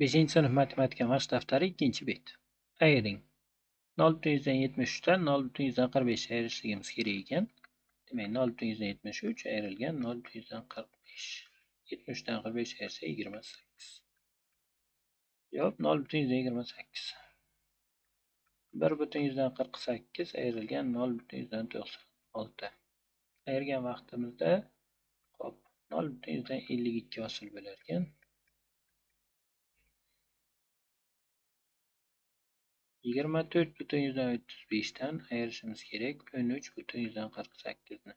Beshinchi sinf matematika mashq daftari 2-bet. Ayiring. 0,73 dan 0,45 ayirishligimiz kerak ekan. Demak, 0,73 ayrilgan 0,45. 73 dan 45 ayirsa 28. Javob 0,28. 1,48 ayrilgan 0,96. Ayirgan vaqtimizda hop 0,52 hosil bo'lar ekan. 24,35 dan ayirishimiz kerak 13,48 ni.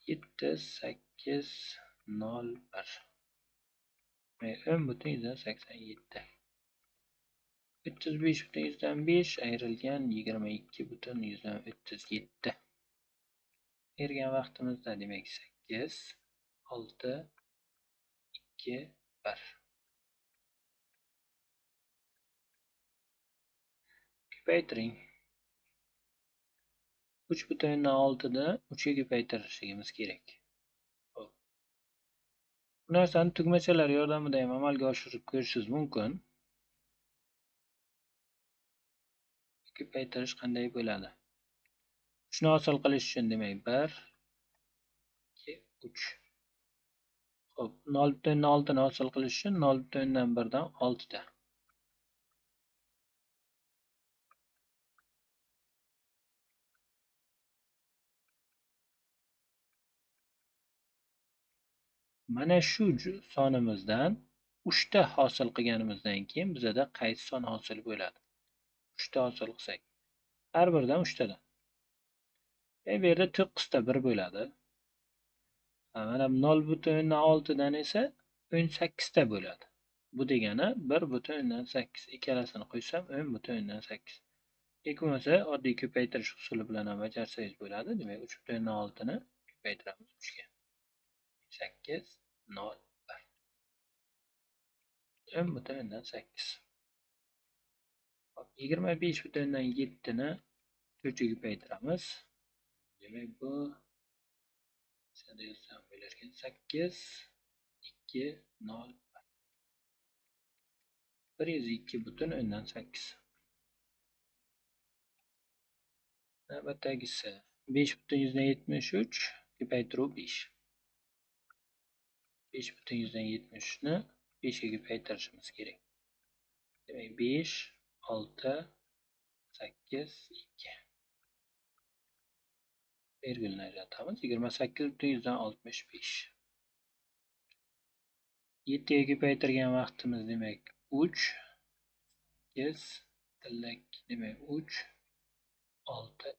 7801. 10,87. 35,5 ayrilgan 22,37. Ayirgan vaqtimizda demak 8, 6, 2, 1. Ko'paytiring. 3,6 ni 3 ga ko'paytirishimiz kerak. Xo'p. Bu narsani tugmachalar yordamida ham amalga oshirib ko'rishingiz mumkin. Ko'paytirish qanday bo'ladi? Shuni hosil qilish uchun demak 1, 2, 3. Xo'p, 0,6 ni hosil qilish uchun 0,1 dan 6 ta. Mana shu sonimizdan 3 ta hosil qilganimizdan keyin bizada qaysi son hosil bo'ladi? 3 ta hosil qilsak, har biridan 3 tadan. Bu yerda 9 ta 1 bo'ladi. Mana 0,6 dan esa 18 ta bo'ladi. Bu degani 1,8. Ikkalasini qo'ysam 10,8. Yoki bo'lmasa oddiy ko'paytirish usuli bilan ham bajarsangiz bo'ladi. Demak 3,6 ni ko'paytiramiz 3 ga. 8, 0, 1. 10,8. 25,7 ni 4 ga ko'paytiramiz. Demak bu sada yozsam bo'lar ekan 8, 2, 0, 1. 102,8. Navbatdagisi 5,73 ko'paytiruv 5. 5,73 ni 5 ga ko'paytirishimiz kerak. Demak 5, 6, 8, 2. Virgulni ajratamiz. 28,65. 7 ga ko'paytirgan vaqtimiz demak 3, 8, demak 3, 6,